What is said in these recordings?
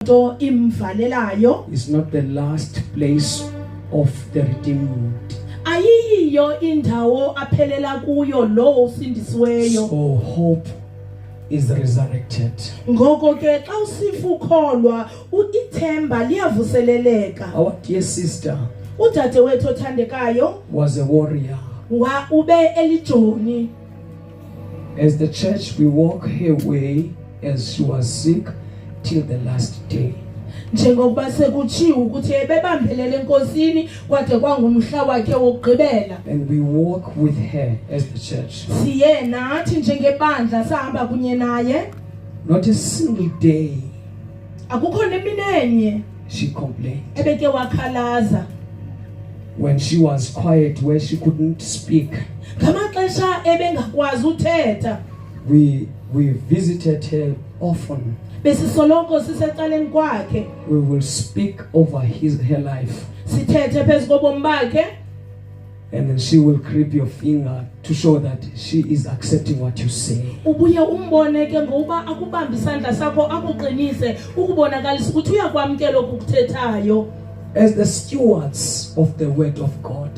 to imvalelayo is not the last place of the redeemed. ayiyo indawo aphelela kuyo lo usindisiweyo. So hope is resurrected. Ngoko ke xa usifa ukholwa ithemba liyavuseleleka. Our dear sister Udade wethu othandekayo was a warrior. ube elijoni. As the church, we walk her way as she was sick till the last day. Njengoba sekutshiwo ukuthi ebebambelele enkosini kwade kwangumhla wakhe wokugqibela. And we walk with her as the church. Siye nathi njengebandla sahamba kunye naye. Not a single day Akukho nemini enye she complained. ebeke wakhalaza. When she was quiet, where she couldn't speak, Ngamaxesha ebengakwazi uthetha. we visited her often. Besisoloko sisecaleni kwakhe. We will speak over her life. Sithethe phezu kobomi bakhe. And then she will creep your finger to show that she is accepting what you say. Ubuye umbone ke ngoba akubamba isandla sakho akuqinise ukubonakalisa ukuthi uyakwamkela okuthethayo. As the stewards of the word of God,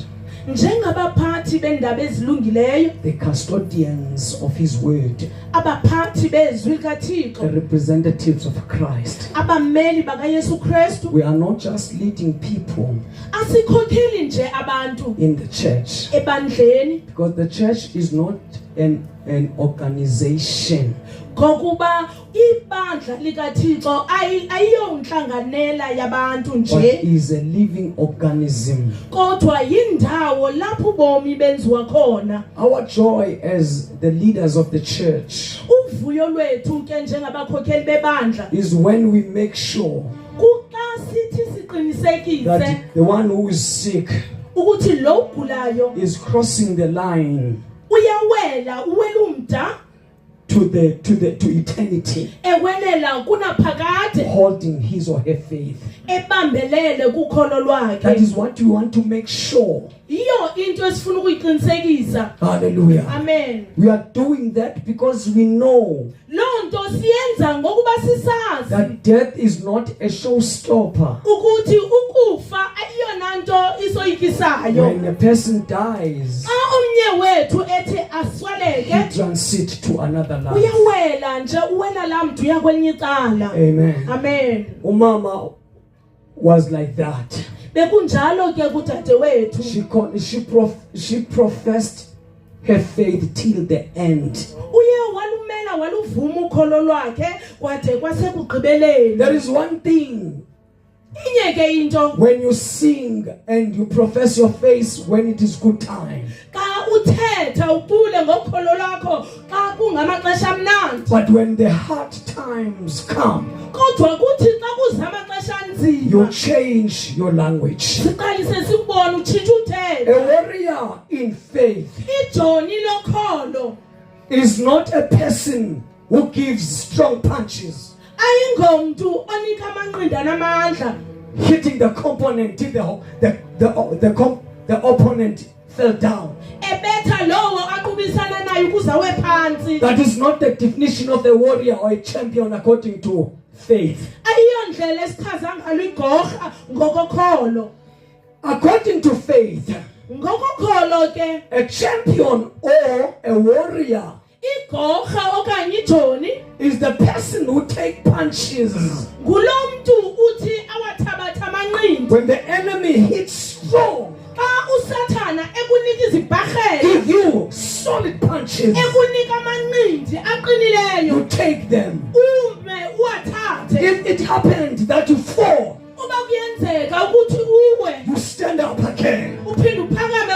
njengabaphathi bendaba ezilungileyo, the custodians of his word, abaphathi bezwi likaThixo, the representatives of Christ, abameli bakaYesu Kristu, we are not just leading people asikhokheli nje abantu in the church, ebandleni, because the church is not an organization. ngokuba ibandla likaThixo ayiyonhlanganela yabantu But nje, is a living organism. kodwa yindawo lapho bomi benziwa khona. Our joy as the leaders of the church Uvuyo lwethu ke njengabakhokheli bebandla is when we make sure kuxa sithi siqinisekise that the one who is sick ukuthi lo ugulayo is crossing the line uyawela umda to eternity, ewelela kunaphakade, holding his or her faith. ebambelele kukholo That lwakhe. is what we want to make sure. Iyo into esifuna ukuyiqinisekisa. Hallelujah. Amen. We are doing that because we know Lonto siyenza ngokuba sisazi that death is not a showstopper. ukuthi ukufa ayiyona nto isoyikisayo. When a person dies, Xa omnye wethu ethi asweleke, he transits to another life. uyawela nje uwela lamntu uyakwelinye icala. Amen. Amen. Umama was like that. Bekunjalo ke kudade wethu. She professed her faith till the end. Uye walumela waluvuma ukholo lwakhe kwade kwasekugqibeleni. There is one thing. Inye ke into When you sing and you profess your faith when it is good time. xa uthetha ucule ngokholo lwakho xa kungamaxesha amnandi. But when the hard times come, Kodwa kuthi xa kuza amaxesha you anzima change your language. siqalise sikubone utshintsha A uthetha. warrior in faith Ijoni lokholo is not a person who gives strong punches, ayingomntu onika amanqinda namandla hitting the component till the opponent fell down. ebetha lowo aqubisana naye ukuze awe phansi. That is not the definition of a warrior or a champion according to faith. Ayiyo ndlela esichaza ngalo igorha ngokokholo. According to faith, Ngokokholo ke a champion or a warrior igorha okanye ijoni is the person who takes punches ngulomntu uthi awathabatha amanqindi when the enemy hits strong. xa usathana ekunika izibharhela, Give you solid punches, ekunika amanqindi aqinileyo, you take them. ume uwathathe. If it happened that you fall, Uba kuyenzeka ukuthi uwe you stand up again uphinde uphakame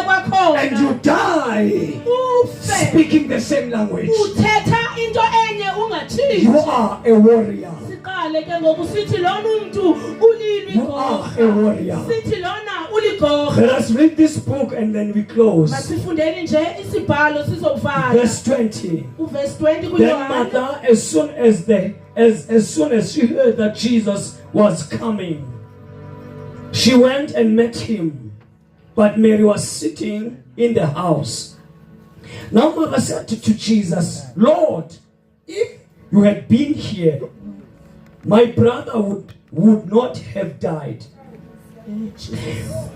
and you kwakhona die ufe speaking the same language. uthetha into enye You ungatshintshi. are a warrior. Siqale ke ngoku sithi lona umuntu ulilo You are a igorha, warrior. sithi lona uligorha. Let us read this book and then we close. Masifundeni nje isibhalo sizovala. Verse 20. Uverse 20 Then kuYohana. Martha, as soon as she heard that Jesus was coming, she went and met him. But Mary was sitting in the house. Now Martha said to Jesus, Lord, if you had been here, my brother would not have died.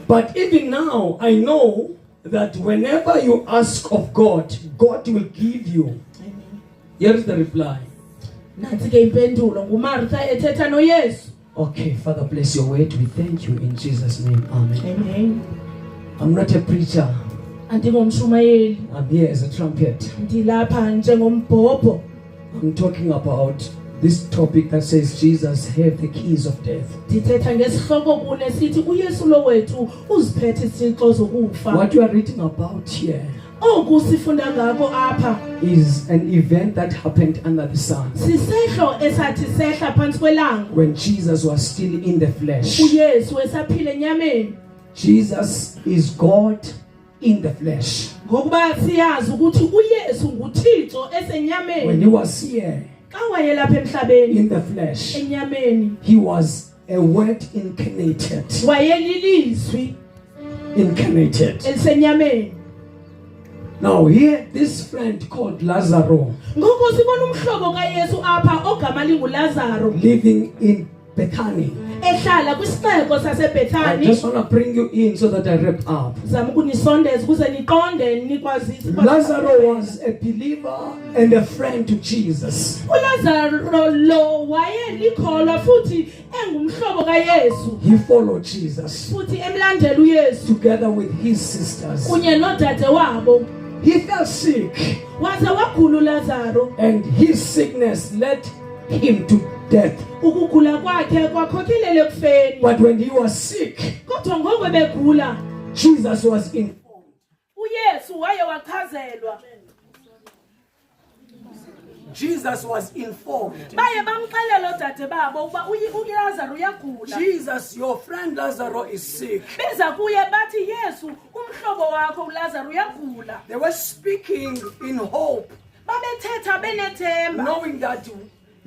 But even now, I know that whenever you ask of God, God will give you. Here is the reply. Nansi ke impendulo nguMartha ethetha noYesu. Okay, Father, bless your word. We thank you in Jesus' name. Amen. Amen. I'm not a preacher. Andingomshumayeli, I'm here as a trumpet. ndilapha njengombhobho. I'm talking about this topic that says Jesus have the keys of death. Ndithetha ngesihloko kune sithi uYesu lo wethu uziphethe isixo zokufa. What you are reading about here Oku sifunda ngako apha is an event that happened under the sun sisehlo esathi sehla phansi kwelanga. when Jesus was still in the flesh. uYesu esaphila enyameni. Jesus is God in the flesh. Ngokuba siyazi ukuthi uYesu nguThixo When esenyameni. he was here Xa wayelapha emhlabeni in the flesh, enyameni he was a word incarnated. wayelilizwi Incarnated. elisenyameni. Now here, this friend called Lazarus, Ngoku sibona umhlobo kaYesu apha ogama linguLazaro living in Bethany. ehlala kwisixeko I saseBethani. just want to bring you in so that I wrap up. Zama ukunisondeza ukuze niqonde nikwazise. Lazarus was a believer and a friend to Jesus. uLazaro lo wayelikholwa futhi engumhlobo kaYesu He followed Jesus futhi emlandela uYesu together with his sisters. kunye nodade wabo. He fell sick, Waze wagula uLazaro. and his sickness led him to death. Ukugula kwakhe kwakhokhelele ekufeni. But when he was sick, Kodwa ngoku begula Jesus was informed. uYesu waye wachazelwa. Jesus was informed. Baye bamxelela odade babo ukuba uLazaro uyagula. Jesus, your friend Lazarus is sick. Beza kuye bathi Yesu umhlobo wakho uLazaro uyagula. They were speaking in hope, Babethetha benethemba. knowing that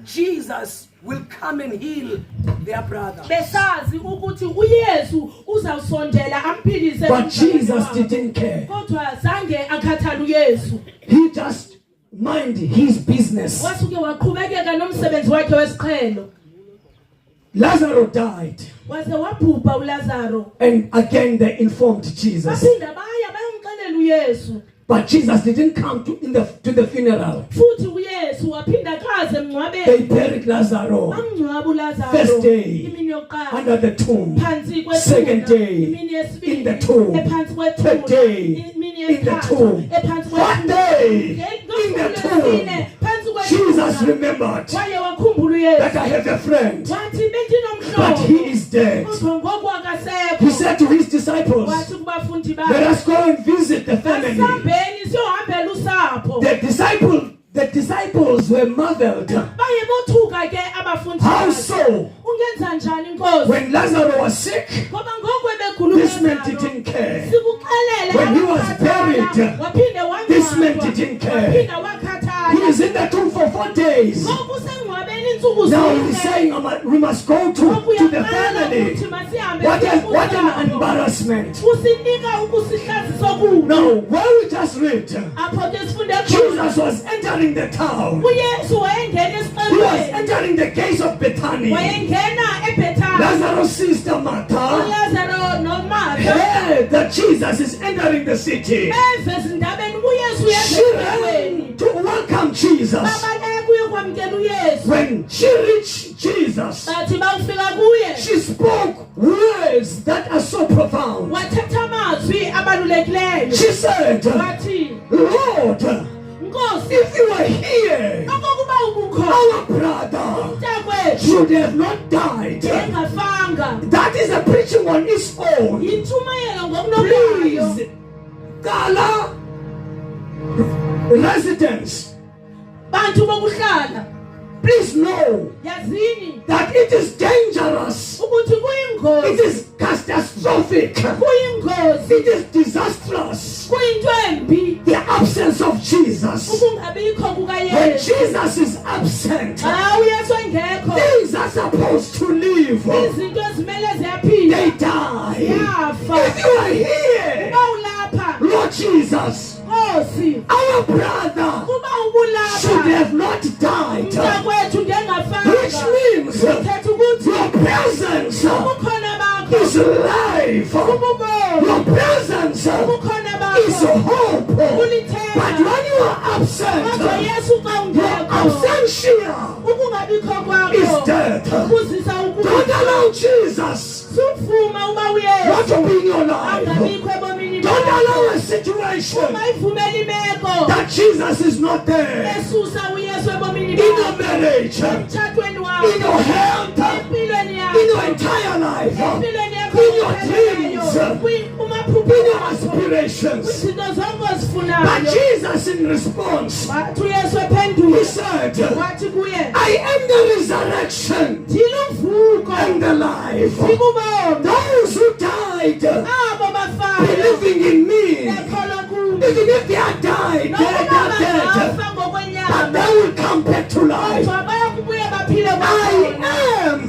Jesus will come and heal their brother. Besazi ukuthi uYesu uzawusondela amphilise. But Jesus didn't care. Kodwa zange akhathale uYesu. He just minded his business. Wasuke waqhubekeka nomsebenzi wakhe wesiqhelo. Lazarus died, Waze wabhubha uLazaro. and again they informed Jesus. Baphinda baya bayomxelela uYesu. But Jesus didn't come to the funeral. Futhi uYesu waphinda kaze emngcwabeni. They buried Lazarus Bamngcwaba uLazaro. first day Imini yokuqala. under the tomb. Phansi kwethuna. Second day Imini yesibili. in the tomb. Ephansi kwethuna. Third day Imini in the yesithathu. tomb. Ephansi Fourth day in the tomb. Phansi kwethuna. Jesus remembered Waye wakhumbula uYesu. that I have a friend, Wathi bendinomhlobo. but he is dead. Kodwa ngoku akasekho. He said to his disciples, Wathi kubafundi let bakhe. us go and visit the family. Asihambeni siyohambela usapho. The disciples were marveled. Baye bothuka ke abafundi How bakhe. so? Ungenza njani Nkosi? When Lazarus was sick, Ngoba ngoku ebegula this man uLazaro. didn't care. Sikuxelele When he was abakhathala, buried, waphinde wangcwaba, this man didn't care. waphinde wakhathala. He is in the tomb for 4 days. Ngoku usengcwabeni insuku Now zonke. he's saying, we must go to the Uyaqala family. ukuthi masihambe What siye an kusapho. embarrassment. Usinika ukusihlaziso kubi. Now, where we just read, Apho ke sifunde khona. Jesus was entering the town. uYesu wayengena He was esiqelweni. entering the gates of Bethany. Wayengena eBethani. Lazarus' sister Martha uLazaro noMartha heard that Jesus is entering the city. beve ezindabeni uYesu She uyezindabeni. ran to welcome Jesus. Babaleka uyokwamkela uYesu. When she reached Jesus, Bathi bawufika kuye. she spoke words that are so profound. Wathatha amazwi abalulekileyo. She said, Wathi, Lord, Nkosi, if you were here, okokuba ubukho, our brother umntakwethu should have not died. engafanga. That is a preaching on its own. Yintshumayelo ngokunokayo. Please, Kala residents, Bantu bokuhlala, please know yazini that it is dangerous. ukuthi It kuyingozi. is catastrophic. Kuyingozi. It is disastrous. Kuyinto embi. The absence of Jesus. Ukungabikho When kukaYesu. Jesus is absent, Xa uYesu engekho, things are supposed to live. izinto ezimele ziyaphila. They die. Yafa. If you are here, Uba ulapha, Lord Jesus, Nkosi, our brother uba should ubulapha, have not died. umntakwethu Which ngengafanga. means Uthetha ukuthi uthi Your presence ubukhona bakho is life. ububomi, Your presence ubukhona is bakho hope. But ulithemba. when you are Kodwa absent, Yesu xa your ungekho, absentia ukungabikho is kwakho death. kuzisa Don't allow ukufa. Jesus Suvuma uba not uyesu to be in your life. angabikho ebomini Don't bakho. allow a situation Ungayivumeli imeko that Jesus is not there esusa uyesu ebomini in your bakho, marriage, emtshatweni in wakho, your health, empilweni in yakho, your entire life, empilweni yakho in your epheleleyo, dreams, kumaphupho in your akho, aspirations. kwizinto zonke But ozifunayo. Jesus, in response, Wathi uyesu he ephendula said, wathi kuye, I am the resurrection ndiluvuko and the life. ndibubomi. Those who died Abo bafayo believing in me, bekholwa kuye, even if they are died, they nokuba are dead, bangafa but ngokwenyama, they will come back to life. kodwa bayakubuya baphile I kwakhona. am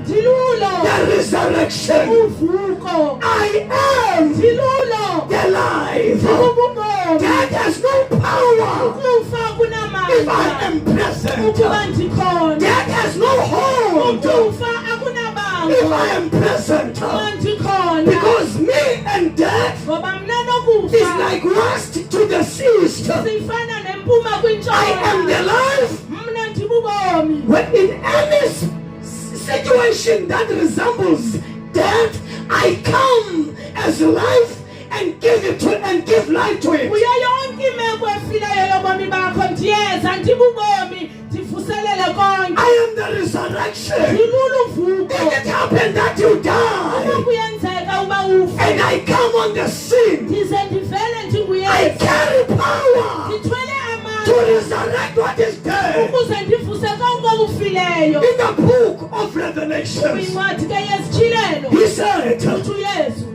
Ndilulo the resurrection. uvuko, I am ndilulo the life. ububomi. Death has no power Ukufa if I kunamandla am present. ukuba ndikhona. Death has no hold Ukufa if akunabango I am present. ukuba ndikhona. Because me and death Ngoba mna is nokufa like west to the east. sifana nempuma I am the kwintshona. life. Mna ndibubomi. When in any situation that resembles death, I come as life and give life to it. Kuyo yonke imeko efileyo yobomi bakho ndiyeza ndibubomi ndivuselele konke. I am the resurrection. Ndilulu vuko. If it happened that you Uma die kuyenzeka uba ufe, and I come on the scene, ndize ndivele I ndinguyesu. carry power Ndithwele to amandla resurrect what is dead. ukuze ndivuse konke okufileyo. In the book of Revelations, Kwincwadi kaYesitshilelo he said, uthi uYesu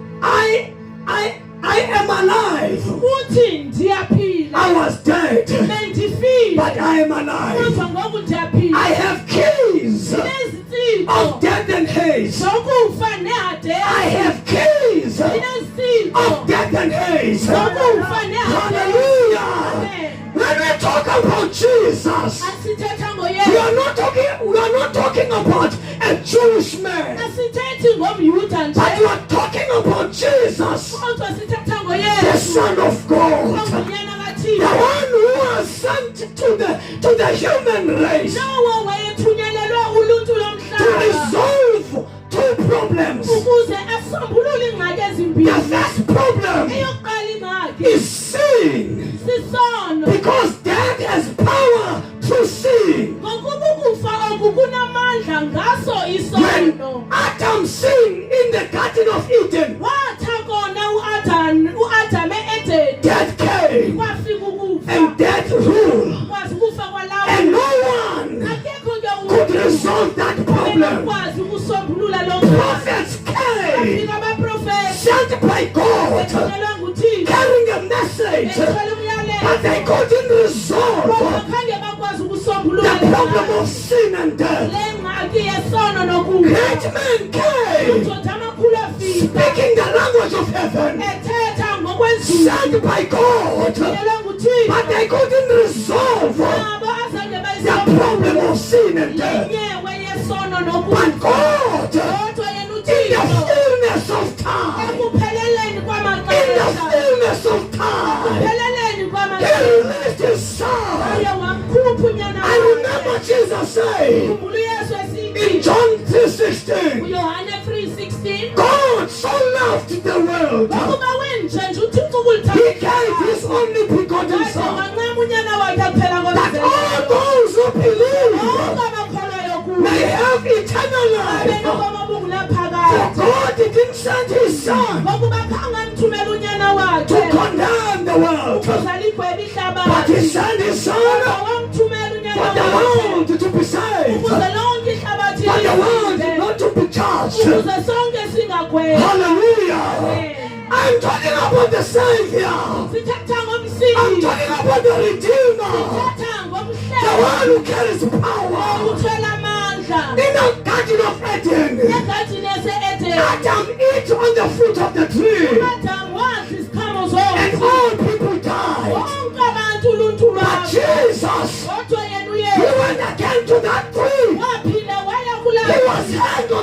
I am alive. uthi ndiyaphila. I was dead, Bendifile but I am alive. kodwa ngoku ndiyaphila. I have keys Ndinezitsiko of death and Hades. zokufa I nehadesi. have keys Ndinezitsiko of death and Hades. zokufa nehadesi. Hallelujah. Amen. When we talk about Jesus, Asithetha we ngoYesu. are not talking about a Jewish man, Asithethi ngomYuda nje. but we are talking about Jesus, Kodwa sithetha the ngoYesu. Son of God, Ongunyana the kaThixo. one who was sent to the human race Lowo wayethunyelelwe uluntu to lomhlaba resolve two problems. ukuze asombulule ingxaki The ezimbili. first problem Eyokuqala ingxaki is sin, sisono. because death has power to sin. Ngokuba ukufa oku kunamandla ngaso When isono. Adam sinned in the Garden of Eden, Watha kona uAdam eEdeni. death came Kwafika ukufa. and death ruled, Kwazi ukufa kwalawo. and no one Akekho ke could resolve that problem. kwazi ukusombulula lo mkhwa. Prophets came, Bafika abaprofeti sent by God, bethelelwa nguThixo. carrying a message, Bethwele umyalezo. but they couldn't Kodwa resolve khange bakwazi ukusombulula the le problem ngxaki. of sin and death. Le ngxaki yesono nokufa. Great men came, Amadoda amakhulu afika speaking the language of heaven, ethetha ngokwezulu. sent by God, Bethelelwa nguThixo. but they couldn't resolve Nabo azange the problem of sin and Le death. nyewe yesono But nokufa. God, Kodwa yena in the uThixo fullness of time, ekupheleleni in the kwamaxesha. fullness of time, Ekupheleleni He kwamaxesha. released His Son. Aye wamkhupha unyana I remember Jesus saying Khumbula uYesu in esithi John 3:16, uYohane 3:16 God so loved the world, ukuba wenje nje uThixo He gave His only begotten Kade Son, wancama unyana wakhe kuphela that all komzimba. those who believe Bonke abakholwayo kuye may have eternal babe life. nobomi For obungulaphakade. God didn't send His Son Ngokuba khange amthumele unyana to wakhe condemn the world, ukuze ligwebe but He ihlabathi. sent His Kodwa Son wamthumela unyana for the wakhe world to be saved, ukuze lonke ihlabathi for the world liphile, not to be judged. ukuze sonke singagwelwa. Hallelujah. Amen. I'm talking about the Savior. Sithetha I'm ngomsindisi. talking about the Redeemer, Sithetha the ngomhlengi one who carries power. uthwele amandla. In the Garden of Eden, Egadini yase-Edeni Adam ate on the fruit of the tree, uAdamu wadla iziqhamo and zomthi. all people died. Bonke abantu uluntu But lwabo. Jesus, Kodwa yena He uYesu went again to that tree. waphinde waya He kulapho. was hanged on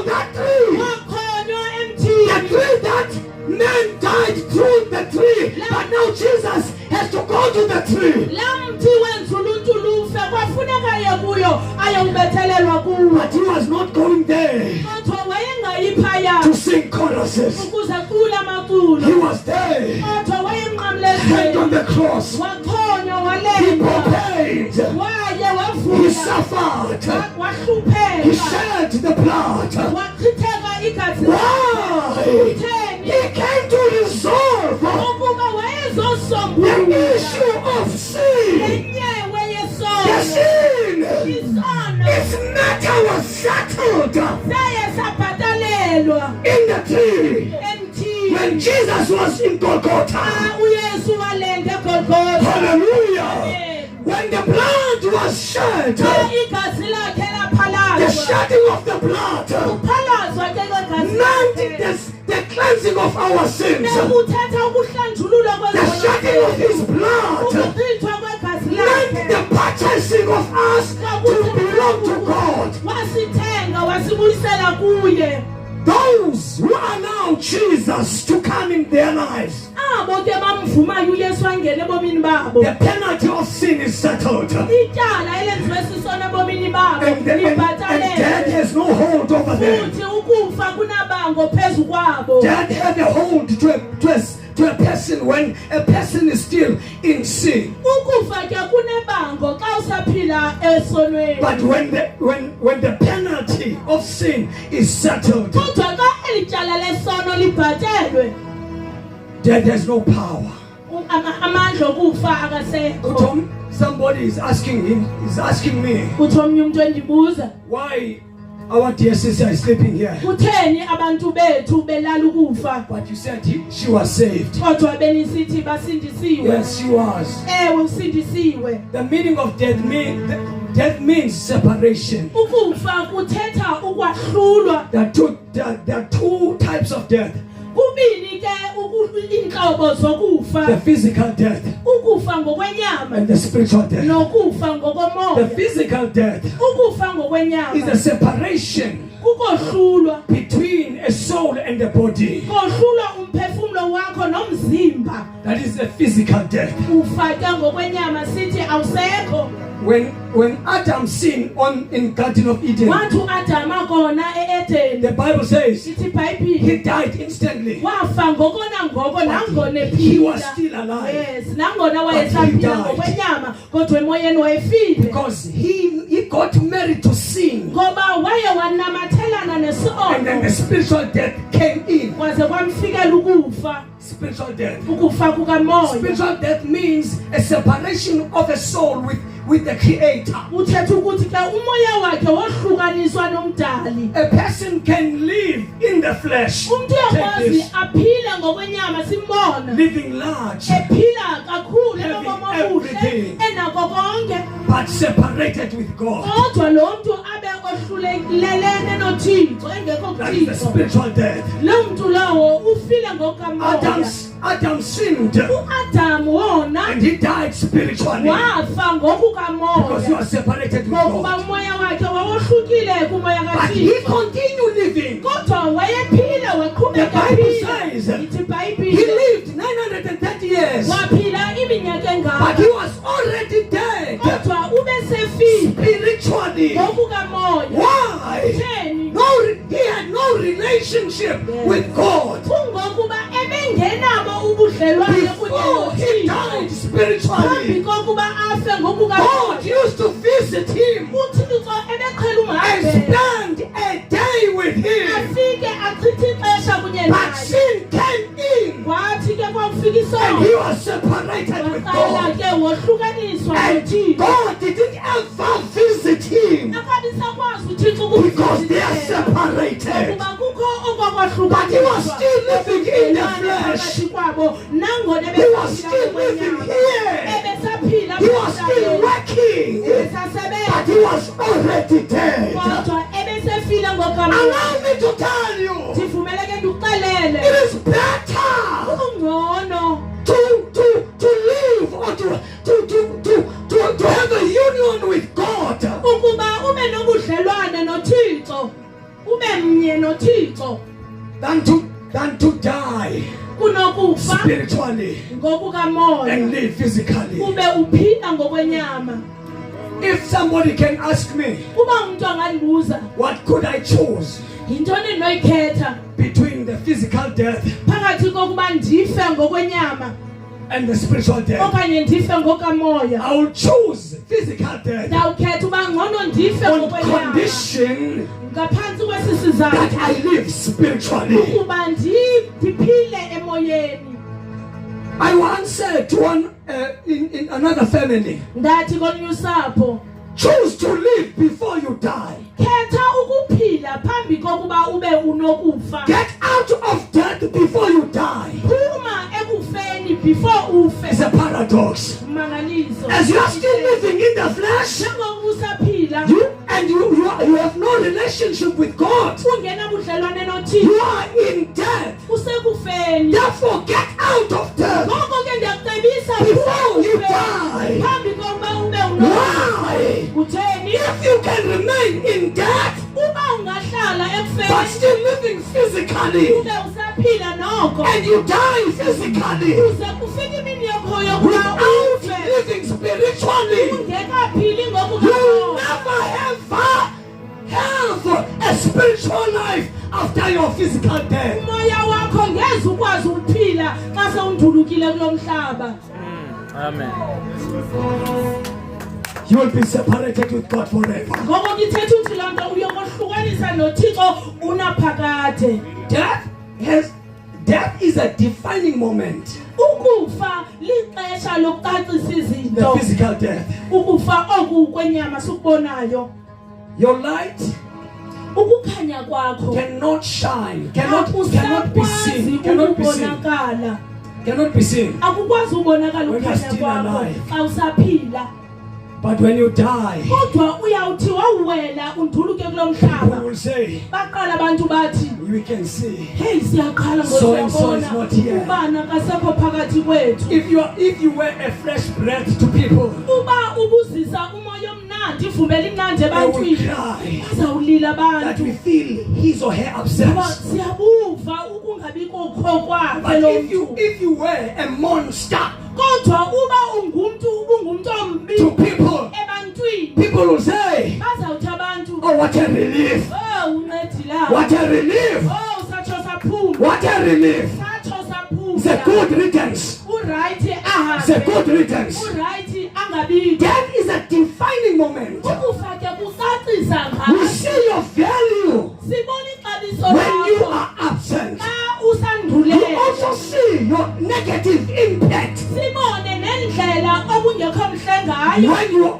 But men died through the tree. But now Jesus has to go to the tree. Lamthi wenzuluntulufe kwafuneka aye kuyo ayobethelelwa kuwo. But he was not going there Kodwa wayengayiphaya to sing choruses. ukuze cula amaculo. He was there, Kodwa hanged on wayenqamlezweni. the cross. Wakhonywa He walenga. proclaimed. Waye He wavuka. suffered. He Wahlupheka. shed the blood. Wachitheka igazi. Why? Kutheni? He came to resolve Ukuba the wayezosombulula issue of sin. lenyewe The yesono. sin. Isono Its matter was settled saye sabhatalelwa in the tree. emthini. When Jesus was in Golgotha. uYesu walenda eGolgotha. Hallelujah. When the blood was shed, Igazi lakhe the laphalazwa. shedding of the blood Ukuphalazwa ke kwegazi meant lakhe. the cleansing of our sins. Nekuthetha ukuhlanjululwa The shedding of his blood ukuchithwa kwegazi meant lakhe. the purchasing of us to belong to God. Wasithenga wasibuyisela kuye. Those who allow Jesus to come in their lives, Abo ke bamvumayo uYesu angene ebomini babo. the penalty of sin is settled. Ityala elenziwe sisono ebomini babo And death libhatalelwe. has no hold over them. Futhi ukufa kunabango phezu kwabo. Death had a hold to a person when a person is still in sin. Ukufa ke kunebango xa usaphila esonweni. But when the penalty of sin is settled, Kodwa xa elityala lesono libhatelwe, death has no power. amandla okufa akasekho. Somebody is asking me, Uthi omnye umuntu endibuza, why our dear sister is sleeping here. kutheni abantu bethu belala ukufa? But you said she was saved. Kodwa benisithi basindisiwe. Yes, she was. Ewe usindisiwe. The meaning of death means separation. Ukufa kuthetha ukwahlulwa. There are two types of death. Kubini ke inhlobo The zokufa. physical death Ukufa ngokwenyama and the spiritual death. nokufa The ngokomoya. physical death Ukufa is ngokwenyama a separation kukohlulwa. between a soul and a body. Kohlulwa umphefumulo wakho nomzimba. That is the physical death. Ufa ke ngokwenyama sithi awusekho. When Adam sinned in Garden of Eden, Wathi uAdama khona eEdeni. the Bible says Sithi iBhayibheli he died instantly. wafa ngokona ngoko nangona He ephila. was still alive Yes, nangona But he wayesaphila died. ngokwenyama kodwa emoyeni wayefile. because he got married to sin, Ngoba waye wanamathelana and then the nesono. spiritual death came in. Kwaze kwamfikela ukufa, Spiritual death. ukufa kukamoya. Spiritual death means a separation of a soul with the Creator. Uthetha ukuthi ke umoya wakhe wohlukaniswa nomdali. A person can live in the flesh, Umuntu take uyakwazi this, aphile ngokwenyama simbona. living large, Ephila kakhulu Having enobomi everything. obuhle enakho konke. but separated with God. Kodwa lo muntu abe ohlulelene noThixo engekho That is the kuThixo. spiritual death. Lo muntu lawo ufile ngokamoya. Adam sinned uAdam wona and he died spiritually wafa because he ngokukamoya. was separated with Ngokuba God. umoya wakhe wawohlukile kumoya But he kaThixo. continued living. Kodwa wayephila The waqhubeka Bible ephila. says Ithi he iBhayibheli lived 930 years, waphila iminyaka but he engaka. was already dead Kodwa ube sefile spiritually. ngokukamoya. Why? Kutheni? He had no relationship with God Kungokuba ebengenabo ubudlelwane kunye before he died noThixo. Phambi spiritually. kokuba afe God ngokukamoya. used to visit him uThixo ebeqhela and umhambela. spend a day with him, Afike achithe ixesha kunye but naye. sin came in Kwathi ke kwafika and he isono. was separated with Waqala God. ke wohlukaniswa And noThixo. God didn't ever visit him Akabisakwazi uThixo because they are ukuvisela. separated. Kuba kukho But he was still living in the flesh. phakathi kwabo nangona He was still living here. ebesaphila He was still working, but ebesasebenza he was already dead. kodwa ebesefile ngokamoya. Allow me to tell you, Sivumeleke ndikuxelele it is better ungcono to live or to have a union with God ukuba ube nobudlelwane noThixo, ube mnye noThixo, than than to die kunokufa spiritually ngokukamoya and live physically. ube uphila ngokwenyama. If somebody can ask me, Uba umuntu angandibuza what could I choose yintoni endinoyikhetha between the physical death phakathi kokuba ndife ngokwenyama and the spiritual death, okanye ndife ngokamoya, I will choose physical death ndawukhetha uba ngcono ndife on ngokwenyama condition ngaphantsi kwesi that sizathu I live spiritually. ukuba ndiphile emoyeni. I once said to one in another family, Ndathi kolunye usapho, choose to live before you die. khetha ukuphila phambi kokuba ube unokufa. Get out of death before you die. Phuma ekufeni before ufe. It's a paradox. Mangaliso. As you are still living in the flesh, Njengoba usaphila you have no relationship with God. ungena budlelwane You noThixo, are in death. usekufeni. Therefore, get out of death Ngoko ke ndiyakucebisa before you ufe die. phambi kokuba ube Why? Kutheni? If you can remain in death Uba ungahlala but ekufeni still living physically ube usaphila noko and you die physically uze kufika imini yakho yokuba without ufe living spiritually, ungekaphili you ngokukamoya. never ever have a spiritual life after your physical death. Umoya wakho ngeze ukwazi ukuphila xa sewundulukile kulo mhlaba. Amen. You will be separated with God forever. Ngoko ngithetha ukuthi loo nto uyokohlukanisa noThixo unaphakade. Death is a defining moment. Ukufa lixesha lokucacisa The izinto. physical death. Ukufa oku kwenyama sikubonayo. Your light Ukukhanya kwakho cannot shine, cannot be seen, cannot be seen, ukubonakala. cannot be seen. Akukwazi ubonakala When you are ukukhanya still kwakho alive. xa usaphila. But when you die, Kodwa uyawuthi wawela unduluke kulo people mhlaba. will say, Baqala abantu bathi, we can see. hey siyaqala So and so is ngosiyabona not here. ubana kasekho phakathi kwethu. If you were a fresh breath to people, Uba ubuzisa umoya omnandi ivumela imnandi they will ebantwini. cry Bazawulila that abantu. we feel his or her Ngoba absence. siyabuva ukungabikho kwakhe But lo if mntu. you were a monster Kodwa uba ungumntu ubungumntu ombi to people, ebantwini, people will say, bazawuthi abantu, oh, what a relief! oh uncedila. What a relief! Oh satsho saphuma. What a relief! Satsho It's a saphuma. good riddance. Uright It's a ahambe. good riddance. Uright angabikho. Death is a defining moment. Ukufa ke kucacisa We ngayo. see your value Sibona ixabiso when you lakho are absent. xa You usandulele. also see your negative impact Sibone nendlela okungekho mhle ngayo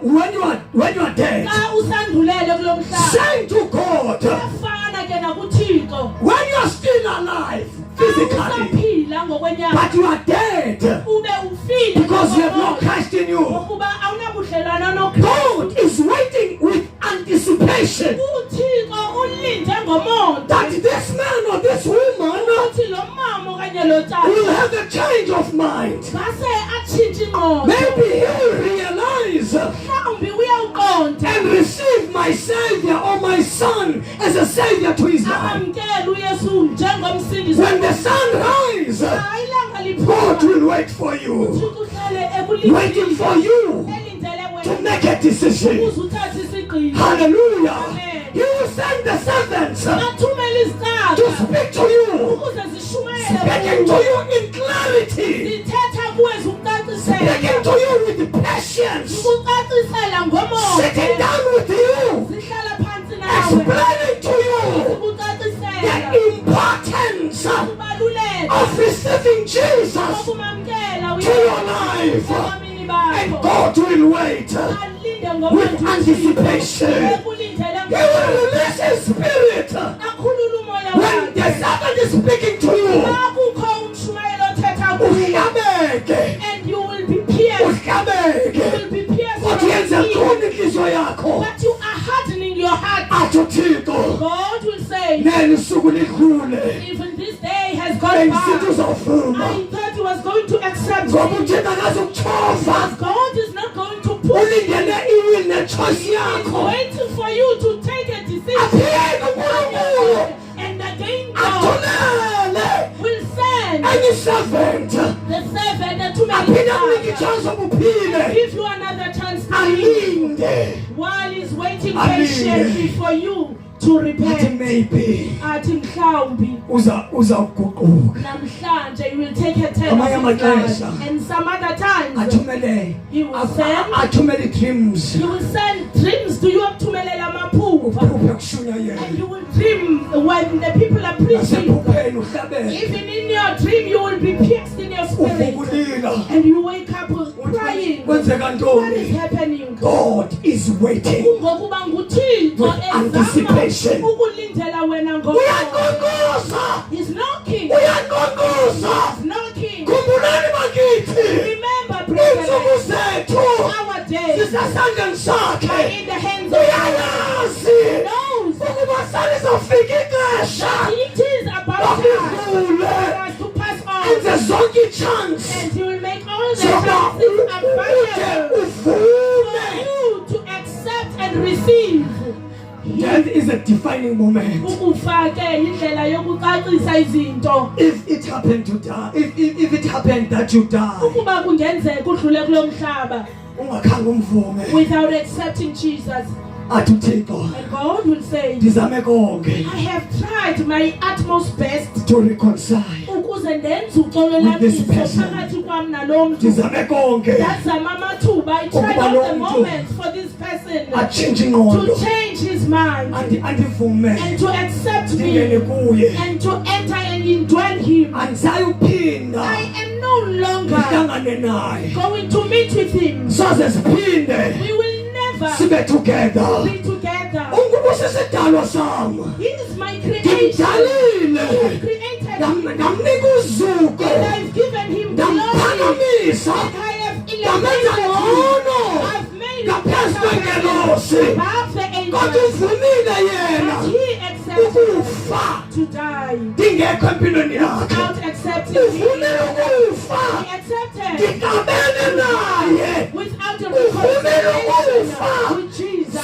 when you are dead. xa usandulele kulo mhlaba. Saying to God, Kuyafana ke nakuThixo. when you are still alive Xa physically, usaphila ngokwenyama but you are dead ube ufile because you have no ngokomoya, Christ in you. ngokuba awunabudlelwane noKristu. God is waiting with anticipation uThixo ulinde ngomonde that this man or this woman ukuthi lo mama okanye lo will tata have a change of mind. ngase atshintshe ingqondo. Maybe he will realize Mhlawumbi uyawuqonda and receive my Savior or my Son as a Savior to his life. amkele uYesu njengomsindisi. When the sun rises, Xa ilanga God liphuma will wait for you, uThixo uhlale waiting for you elindele to wena make a decision. ukuze uthathe isigqibo. Hallelujah. Amen. He will send the servants to Athumele izicaka speak to you, ukuze zishumele speaking to kuwe. you in clarity, Zithetha kuwe speaking zikucacisela. to you with patience, Zikucacisela sitting ngomonde. down with you, Zihlala phansi nawe. explaining to you Zikucacisela the importance ukubaluleka of receiving Jesus kokumamkela to your life. ebomini And bakho. God will wait Alinde with ngomonde anticipation. ekulindele He will release His Spirit akhulula umoya when the wakhe. servant is speaking to you. Xa kukho umshumayelo othetha kuwe, Uhlabeke, and you will be pierced. You uhlabeke. will be pierced Kodwa from yenze within. khona inhliziyo yakho. But you are hardening your heart. Athi uThixo, God will say, neli suku lidlule. even this day has gone Bengisithi by. uzawuvuma. I thought he was going to accept Ngoba me. uThixo akazukuchova. God is not going to push Ulindele iwili nechoice He's yakho. waiting for you to take a decision. Aphinde uNkulunkulu And again, God, athulele servant, enye servant the servant ethumela aphinde amnike ikhaya, ichance obuphile give you another chance to live alinde while he's waiting Alinde. patiently for you to athi repent. maybe Athi mhlawumbi uzawuguquka namhlanje you will take a turn Amanye of his amaxesha. life. And some other times athumele he will send athumele dreams you will send dreams to you ukuthumelela amaphupha, uphuphe and kushunyayela you will dream when the people are preaching. nasephupheni uhlabele Even in your dream you will be pierced in your spirit, uvubulila and you wake up crying. kwenzeka What is ntoni happening? God is waiting Ngokuba nguThixo With ezama anticipation. ukulindela wena ngoba uyankonkoza he's knocking. uyankonkoza He's knocking. khumbulani bakithi Remember, iintsuku brethren, zethu our days zisesandleni are sakhe in the hands of God. uyalazi He knows ukuba salizofika ixesha that it is about time for bakudlule us to pass enze on, zonke ichance and he will make all the zoba chances ude available for uvume. you to accept and receive. Death is a defining moment. Ukufa ke indlela yokucacisa izinto. If it happened to die, if it happened that you die, Ukuba kungenzeka udlule kulo mhlaba ungakhange umvume, without accepting Jesus, athi uThixo, and God will say, ndizame konke I have tried my utmost best to reconcile, ukuze ndenze With this uxolelaniso person. phakathi kwam nalo mntu. ndizame konke Ndazama amathuba. I tried Ukuba all lo the mntu moments for this person atshintshe to ingqondo, change his mind andivume and to accept ndingene me kuye, and to enter and indwell him. andisayuphinda I am no longer ndihlangane naye, going to meet with him. soze siphinde We will never sibe together. be together. Ungubo sisidalwa sam, He is my creation. I ndimdalile, have created him. ndamnika uzuko, And I've given him glory. ndamphakamisa, And I have ndamenza elevated him. ngcono I've made him ngaphezu kwengelosi, above the kodwa angels. uvumile yena But he accepted ukufa to die ndingekho empilweni yakhe, without accepting me. uvumile ukufa He accepted ndingabene naye, without a uvumile reconciliation ukufa with Jesus.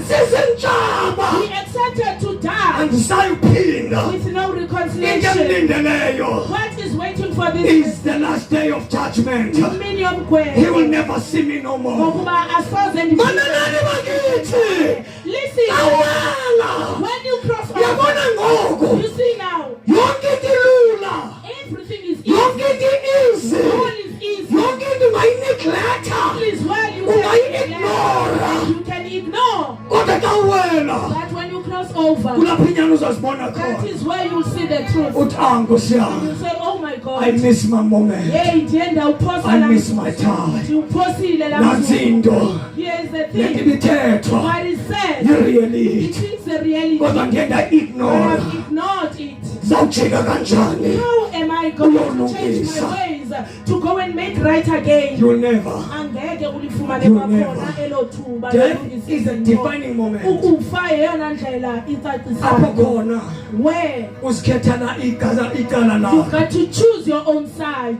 sisentshaba, He accepted to die andisayuphinda. with no Into reconciliation. emlindeleyo What is waiting for this is the last day of judgment. mini yomgwebo? He will never see me no more. Ngokuba asoze Mananani bakithi, listen, awela, when you cross yabona over, ngoku, you see now, yonke into ilula, everything is yonke easy. into easy, All is easy. yonke into ungayineglecta, All is well. You ungayi-ignora, can, you can ignore. kodwa xa uwela, But when you cross over, kulapho inyani uzazibona that khona. is where you see the truth. Uthi Nkosi yami, You say, oh my God. I miss my moment. Hey, ndiye ndawuphosa I la miss mzuzu. my time. Ndiwuphosile la Nansi mzuzu. into Here's the le thing. ibithethwa What is said, yi-reality, it is the reality. kodwa ndiye I ndayignora. have ignored it. Zawujika kanjani? How am I going to change Uyolungisa. my ways to go and make right again? You will never. Angeke ulifumane You kwakhona never. elo thuba Death lolungisa is a izinto. defining moment. Ukufa yeyona ndlela Apho icacisayo. khona Where uzikhethela icala you lakho. got to choose your own side.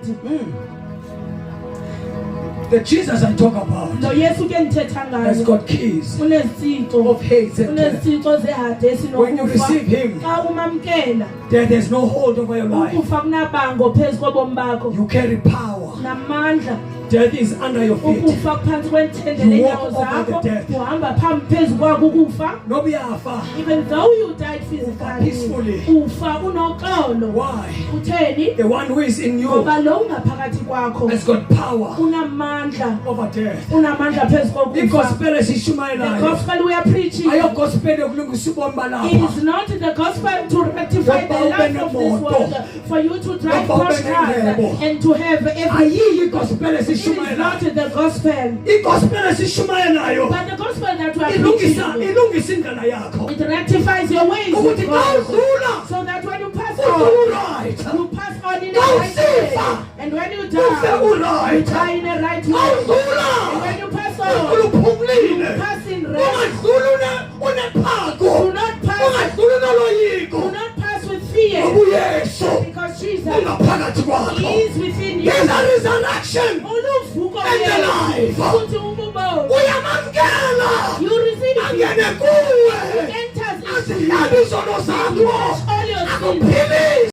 The Jesus I talk about Lo Yesu ke ndithetha has ngayo got keys unezithixo of hate and death. unezithixo zehade When you esinokufa. receive him, Xa umamkela there is no hold over your life. ukufa kunabango phezu kobomi bakho You carry power. namandla. Death is under your feet. Ukufa kuphansi kwenthendele You walk enyawo over zakho, the death. uhamba phezu kwako ukufa. Nobi yafa. Even though you died Ufa physically, peacefully. ufa unoxolo. Why? Utheni? The one who is in you Ngoba lo ungaphakathi kwakho has got power unamandla, over death. unamandla phezu kokufa. Igospel The esishumayelayo gospel we are preaching ayogospel yokulungisa ubomi balapha. is not the gospel to rectify the life of this world, for you to drive Porsche cars and to have everything. Ayiyi igospel It is not esishumayelayo. the gospel, Igospel esishumayelayo but the gospel that we are ilungisa preaching, indlela yakho. it rectifies your ways with Ukuthi xa God, udlula so that when you pass ufe on, uright. you pass on in a Xa right way, usifa and when you ufe die, you uright. die in a right Xa way, and udlula when you pass ufe on, you uphumlile. pass in rest. Ungadluli unephako. Do not pass, Ungadluli noloyiko. do not pass with fear, ubuyesu because Jesus ungaphakathi kwakho. is within you. There's a resurrection. Uluvuko And the lwethu, life. futhi ububo. Uyamamkela. You receive it. Angene He kuwe. enters into you. Azihlale izono He zakho. wash all your sins. Akuphilise.